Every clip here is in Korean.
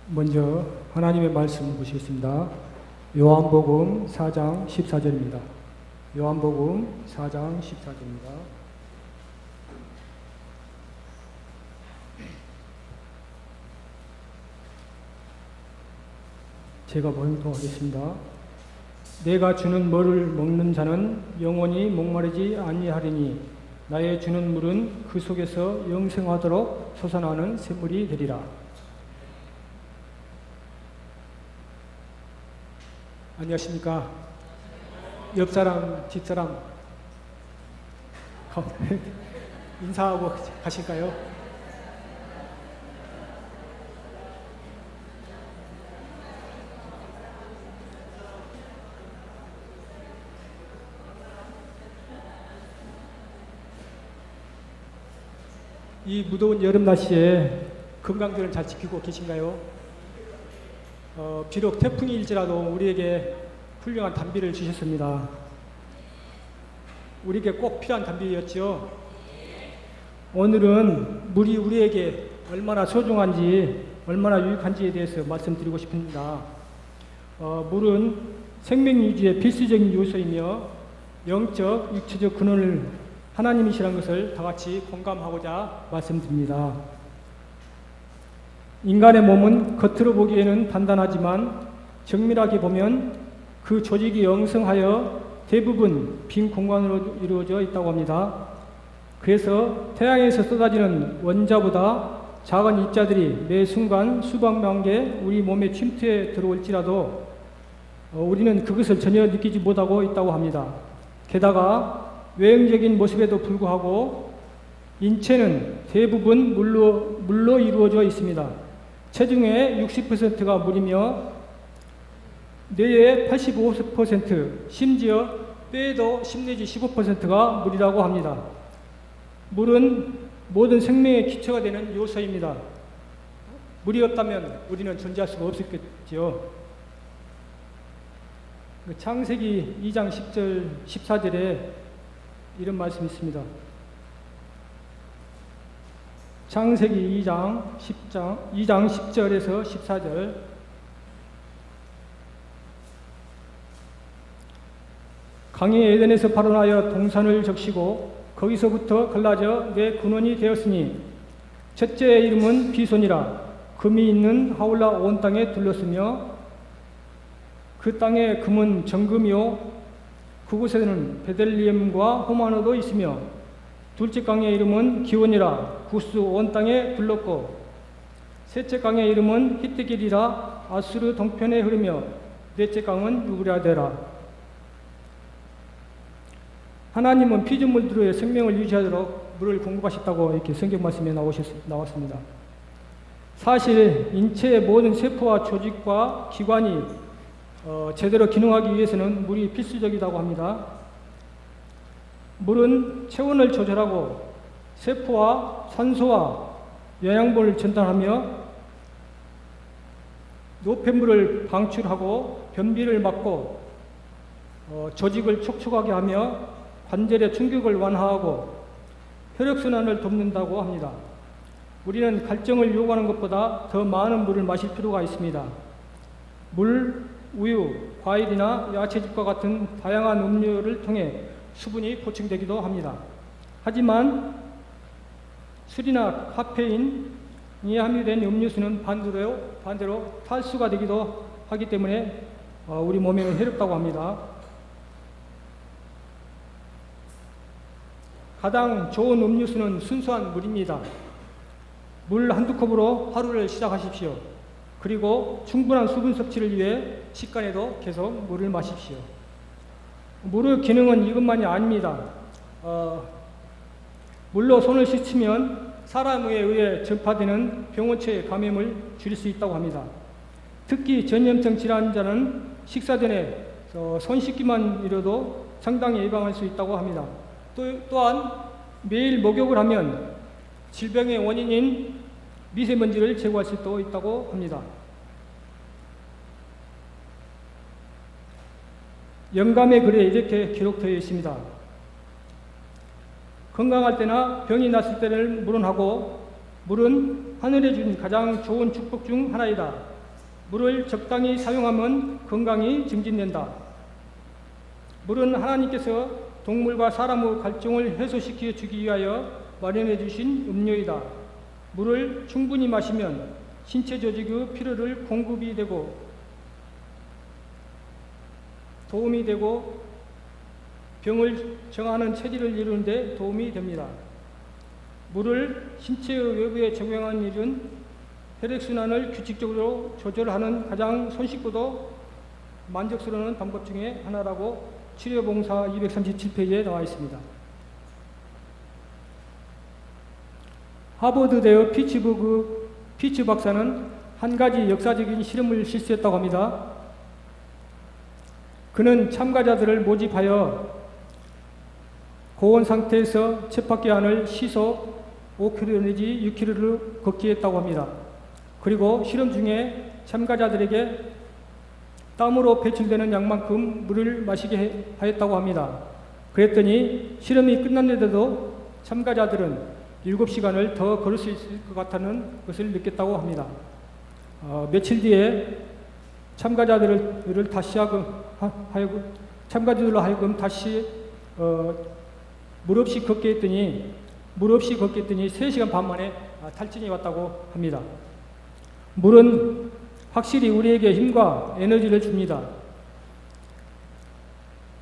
먼저 하나님의 말씀 보시겠습니다. 요한복음 4장 14절입니다. 요한복음 4장 14절입니다. 제가 번역하겠습니다. 내가 주는 물을 먹는 자는 영원히 목마르지 아니하리니 나의 주는 물은 그 속에서 영생하도록 솟아나는 샘물이 되리라. 안녕하십니까? 옆사람, 뒷사람 인사하고 가실까요? 이 무더운 여름 날씨에 건강들은 잘 지키고 계신가요? 비록 태풍일지라도 우리에게 훌륭한 단비를 주셨습니다. 우리에게 꼭 필요한 단비였죠. 오늘은 물이 우리에게 얼마나 소중한지, 얼마나 유익한지에 대해서 말씀드리고 싶습니다. 물은 생명 유지의 필수적인 요소이며 영적, 육체적 근원을 하나님이시라는 것을 다 같이 공감하고자 말씀드립니다. 인간의 몸은 겉으로 보기에는 단단하지만 정밀하게 보면 그 조직이 영성하여 대부분 빈 공간으로 이루어져 있다고 합니다. 그래서 태양에서 쏟아지는 원자보다 작은 입자들이 매 순간 수백만 개 우리 몸에 침투해 들어올지라도 우리는 그것을 전혀 느끼지 못하고 있다고 합니다. 게다가 외형적인 모습에도 불구하고 인체는 대부분 물로 이루어져 있습니다. 체중의 60%가 물이며 뇌의 85%, 심지어 뼈에도 10 내지 15%가 물이라고 합니다. 물은 모든 생명의 기초가 되는 요소입니다. 물이 없다면 우리는 존재할 수가 없었겠죠. 창세기 2장 10절, 14절에 이런 말씀이 있습니다. 창세기 2장 10절에서 14절. 강이 에덴에서 발원하여 동산을 적시고 거기서부터 갈라져 내 근원이 되었으니 첫째의 이름은 비손이라. 금이 있는 하울라 온 땅에 둘렀으며 그 땅의 금은 정금이요 그곳에는 베들리헴과 호마노도 있으며 둘째 강의 이름은 기온이라. 구스 온 땅에 둘렀고 셋째 강의 이름은 히트길이라. 아수르 동편에 흐르며 넷째 강은 유브라데라. 하나님은 피조물들의 생명을 유지하도록 물을 공급하셨다고 이렇게 성경 말씀에 나왔습니다. 사실 인체의 모든 세포와 조직과 기관이 제대로 기능하기 위해서는 물이 필수적이라고 합니다. 물은 체온을 조절하고 세포와 산소와 영양분을 전달하며 노폐물을 방출하고 변비를 막고 조직을 촉촉하게 하며 관절의 충격을 완화하고 혈액순환을 돕는다고 합니다. 우리는 갈증을 요구하는 것보다 더 많은 물을 마실 필요가 있습니다. 물, 우유, 과일이나 야채즙과 같은 다양한 음료를 통해 수분이 보충되기도 합니다. 하지만 술이나 카페인이 함유된 음료수는 반대로 탈수가 되기도 하기 때문에 우리 몸에는 해롭다고 합니다. 가장 좋은 음료수는 순수한 물입니다. 물 한두 컵으로 하루를 시작하십시오. 그리고 충분한 수분 섭취를 위해 식간에도 계속 물을 마십시오. 물의 기능은 이것만이 아닙니다. 물로 손을 씻으면 사람에 의해 전파되는 병원체의 감염을 줄일 수 있다고 합니다. 특히 전염성 질환자는 식사 전에 손 씻기만 이뤄도 상당히 예방할 수 있다고 합니다. 또한 매일 목욕을 하면 질병의 원인인 미세먼지를 제거할 수도 있다고 합니다. 영감의 글에 이렇게 기록되어 있습니다. 건강할 때나 병이 났을 때를 물은 하고 물은 하늘에 준 가장 좋은 축복 중 하나이다. 물을 적당히 사용하면 건강이 증진된다. 물은 하나님께서 동물과 사람의 갈증을 해소시켜 주기 위하여 마련해 주신 음료이다. 물을 충분히 마시면 신체 조직의 필요를 공급이 되고 도움이 되고 병을 정하는 체질을 이루는 데 도움이 됩니다. 물을 신체의 외부에 적용하는 일은 혈액순환을 규칙적으로 조절하는 가장 손쉽고도 만족스러운 방법 중에 하나라고 치료봉사 237페이지에 나와 있습니다. 하버드대의 피츠 박사는 한 가지 역사적인 실험을 실시했다고 합니다. 그는 참가자들을 모집하여 고온 상태에서 쳇바퀴 안을 시속 5km 내지 6km를 걷게 했다고 합니다. 그리고 실험 중에 참가자들에게 땀으로 배출되는 양만큼 물을 마시게 하였다고 합니다. 그랬더니 실험이 끝났는데도 참가자들은 7시간을 더 걸을 수 있을 것 같다는 것을 느꼈다고 합니다. 며칠 뒤에 참가자들을 다시 참가자들로 하여금 다시 물 없이 걷게 했더니 3시간 반 만에 탈진이 왔다고 합니다. 물은 확실히 우리에게 힘과 에너지를 줍니다.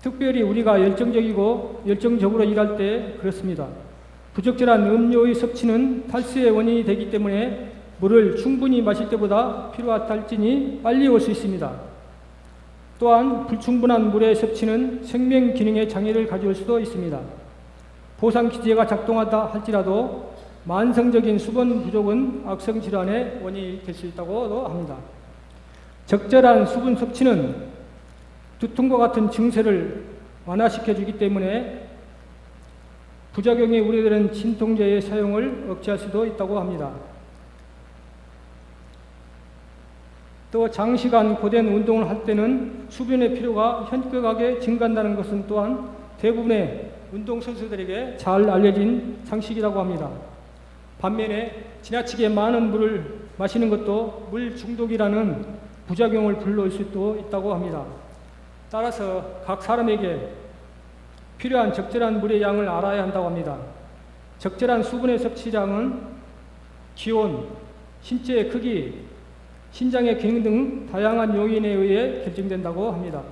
특별히 우리가 열정적으로 일할 때 그렇습니다. 부적절한 음료의 섭취는 탈수의 원인이 되기 때문에 물을 충분히 마실 때보다 피로와 탈진이 빨리 올 수 있습니다. 또한 불충분한 물의 섭취는 생명 기능에 장애를 가져올 수도 있습니다. 보상 기제가 작동하다 할지라도 만성적인 수분 부족은 악성 질환의 원인이 될 수 있다고도 합니다. 적절한 수분 섭취는 두통과 같은 증세를 완화시켜 주기 때문에 부작용이 우려되는 진통제의 사용을 억제할 수도 있다고 합니다. 또 장시간 고된 운동을 할 때는 수분의 필요가 현격하게 증가한다는 것은 또한 대부분의 운동선수들에게 잘 알려진 상식이라고 합니다. 반면에 지나치게 많은 물을 마시는 것도 물 중독이라는 부작용을 불러올 수도 있다고 합니다. 따라서 각 사람에게 필요한 적절한 물의 양을 알아야 한다고 합니다. 적절한 수분의 섭취량은 기온, 신체의 크기, 신장의 기능 등 다양한 요인에 의해 결정된다고 합니다.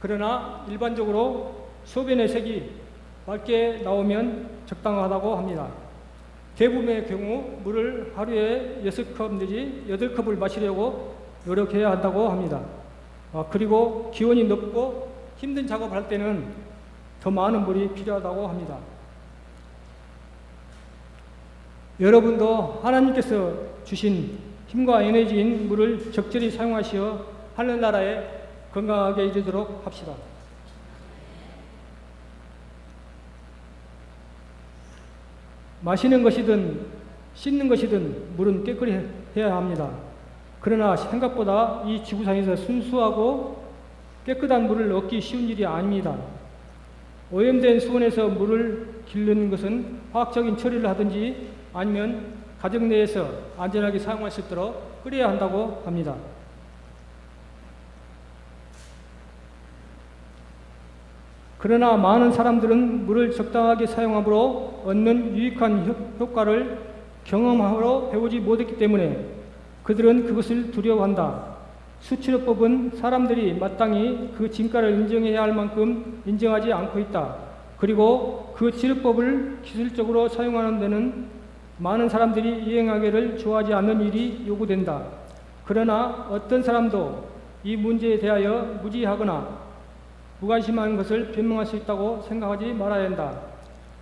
그러나 일반적으로 소변의 색이 맑게 나오면 적당하다고 합니다. 대부분의 경우 물을 하루에 6컵 내지 8컵을 마시려고 노력해야 한다고 합니다. 그리고 기온이 높고 힘든 작업을 할 때는 더 많은 물이 필요하다고 합니다. 여러분도 하나님께서 주신 힘과 에너지인 물을 적절히 사용하시어 하늘나라에 건강하게 이르도록 합시다. 마시는 것이든 씻는 것이든 물은 깨끗이 해야 합니다. 그러나 생각보다 이 지구상에서 순수하고 깨끗한 물을 얻기 쉬운 일이 아닙니다. 오염된 수온에서 물을 기르는 것은 화학적인 처리를 하든지 아니면 가정 내에서 안전하게 사용할 수 있도록 끓여야 한다고 합니다. 그러나 많은 사람들은 물을 적당하게 사용함으로 얻는 유익한 효과를 경험함으로 배우지 못했기 때문에 그들은 그것을 두려워한다. 수치료법은 사람들이 마땅히 그 진가를 인정해야 할 만큼 인정하지 않고 있다. 그리고 그 치료법을 기술적으로 사용하는 데는 많은 사람들이 이행하기를 좋아하지 않는 일이 요구된다. 그러나 어떤 사람도 이 문제에 대하여 무지하거나 무관심한 것을 변명할 수 있다고 생각하지 말아야 한다.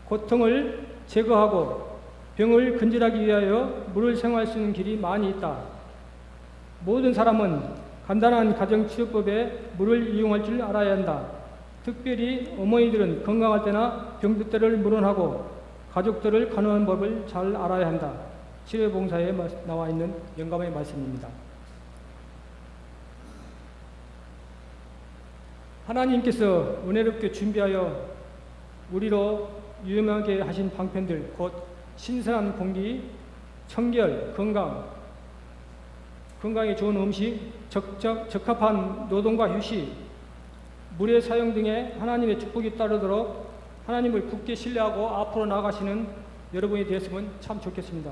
고통을 제거하고 병을 근절하기 위하여 물을 사용할 수 있는 길이 많이 있다. 모든 사람은 간단한 가정치료법에 물을 이용할 줄 알아야 한다. 특별히 어머니들은 건강할 때나 병들 때를 물어하고 가족들을 간호하는 법을 잘 알아야 한다. 치료봉사에 나와 있는 영감의 말씀입니다. 하나님께서 은혜롭게 준비하여 우리로 유용하게 하신 방편들 곧 신선한 공기, 청결, 건강, 건강에 좋은 음식, 적합한 노동과 휴식, 물의 사용 등의 하나님의 축복이 따르도록 하나님을 굳게 신뢰하고 앞으로 나아가시는 여러분이 되었으면 참 좋겠습니다.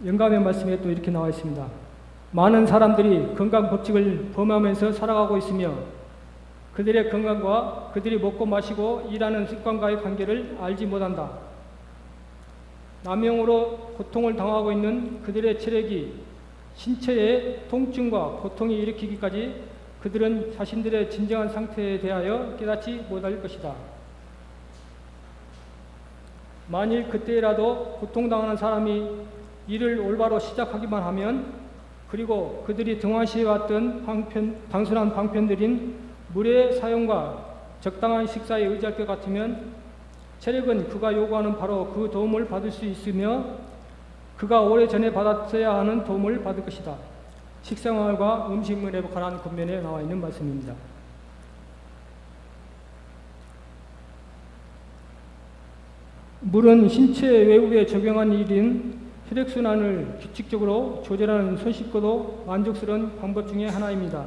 영감의 말씀에 또 이렇게 나와 있습니다. 많은 사람들이 건강 법칙을 범하면서 살아가고 있으며 그들의 건강과 그들이 먹고 마시고 일하는 습관과의 관계를 알지 못한다. 남용으로 고통을 당하고 있는 그들의 체력이 신체에 통증과 고통이 일으키기까지 그들은 자신들의 진정한 상태에 대하여 깨닫지 못할 것이다. 만일 그때라도 고통당하는 사람이 일을 올바로 시작하기만 하면, 그리고 그들이 등한시해왔던 단순한 방편들인 물의 사용과 적당한 식사에 의지할 것 같으면 체력은 그가 요구하는 바로 그 도움을 받을 수 있으며 그가 오래전에 받았어야 하는 도움을 받을 것이다. 식생활과 음식물에 관한 권면에 나와 있는 말씀입니다. 물은 신체 외부에 적용한 일인 혈액순환을 규칙적으로 조절하는 손쉽고도 만족스러운 방법 중의 하나입니다.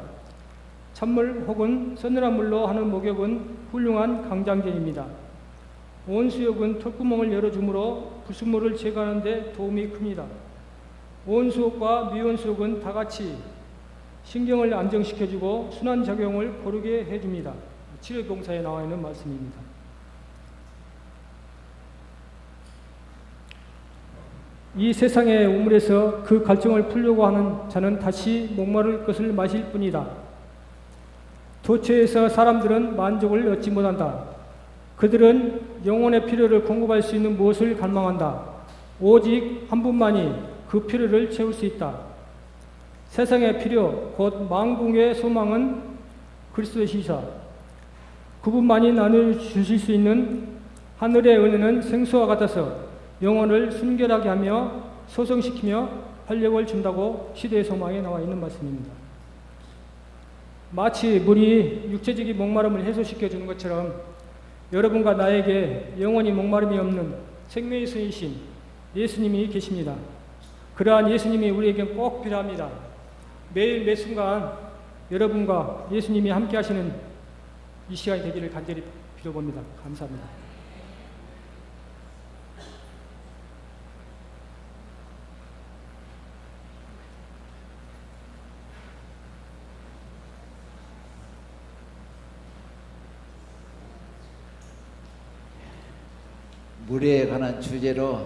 찬물 혹은 서늘한 물로 하는 목욕은 훌륭한 강장제입니다. 온수욕은 털구멍을 열어주므로 불순물을 제거하는 데 도움이 큽니다. 온수욕과 미온수욕은 다같이 신경을 안정시켜주고 순환작용을 고르게 해줍니다. 치료봉사에 나와 있는 말씀입니다. 이 세상의 우물에서 그 갈증을 풀려고 하는 자는 다시 목마를 것을 마실 뿐이다. 도처에서 사람들은 만족을 얻지 못한다. 그들은 영혼의 필요를 공급할 수 있는 무엇을 갈망한다. 오직 한 분만이 그 필요를 채울 수 있다. 세상의 필요, 곧 만국의 소망은 그리스도시사. 그분만이 나눠주실 수 있는 하늘의 은혜는 생수와 같아서 영혼을 순결하게 하며 소성시키며 활력을 준다고 시대의 소망에 나와 있는 말씀입니다. 마치 물이 육체적인 목마름을 해소시켜 주는 것처럼 여러분과 나에게 영원히 목마름이 없는 생명의 선이신 예수님이 계십니다. 그러한 예수님이 우리에게 꼭 필요합니다. 매일 매 순간 여러분과 예수님이 함께 하시는 이 시간이 되기를 간절히 빌어봅니다. 감사합니다. 물에 관한 주제로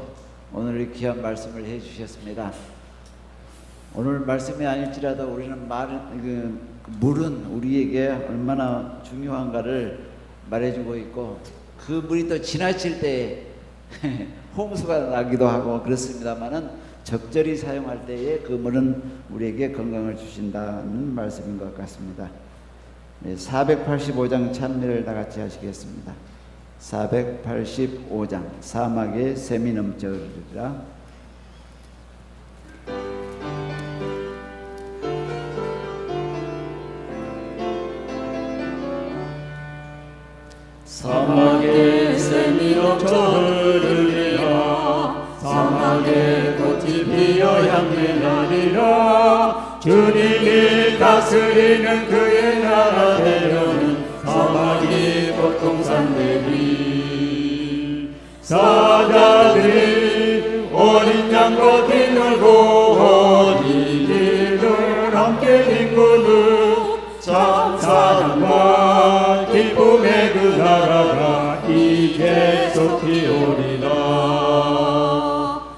오늘 귀한 말씀을 해주셨습니다. 오늘 말씀이 아닐지라도 우리는 물은 우리에게 얼마나 중요한가를 말해주고 있고, 그 물이 또 지나칠 때 홍수가 나기도 하고 그렇습니다만은 적절히 사용할 때에 그 물은 우리에게 건강을 주신다는 말씀인 것 같습니다. 485장 찬미를 다 같이 하시겠습니다. 485장 사막에 샘이 넘쳐흐르리라. 사막에 샘이 넘쳐흐르리라. 사막에 꽃이 피어 향기 나리라. 주님이 다스리는 그의 나라 되려는 사막이 고통산되리. 사자들이 어린 양과 뒤놀고 어린 길을 함께 뒹구는 참 사랑과 기쁨의 그 나라가 이제 속히 오리라.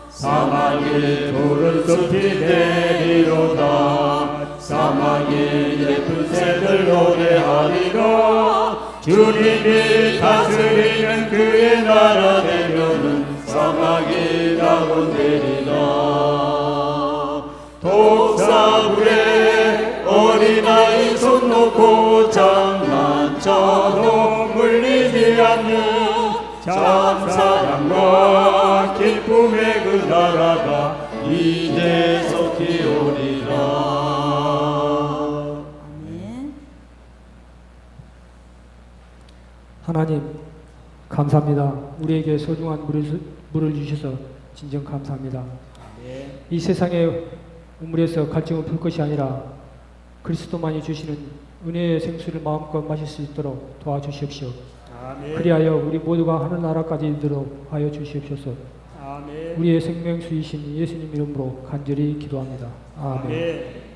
사막에 푸른 숲이 되리로다. 사막에 예쁜 새들 노래하리라. 주님이 다스리는 그의 나라 되면은 사막이 낙원되리라. 독사불에 어린아이 손 놓고 장난쳐도 물리지 않는 참 사랑과 기쁨의 그 나라가 이제 속히 오리라. 하나님 감사합니다. 우리에게 소중한 물을 주셔서 진정 감사합니다. 아멘. 이 세상의 우물에서 갈증을 풀 것이 아니라 그리스도만이 주시는 은혜의 생수를 마음껏 마실 수 있도록 도와주시옵시오. 아멘. 그리하여 우리 모두가 하늘나라까지 이르도록 하여 주시옵소서. 아멘. 우리의 생명수이신 예수님 이름으로 간절히 기도합니다. 아멘. 아멘.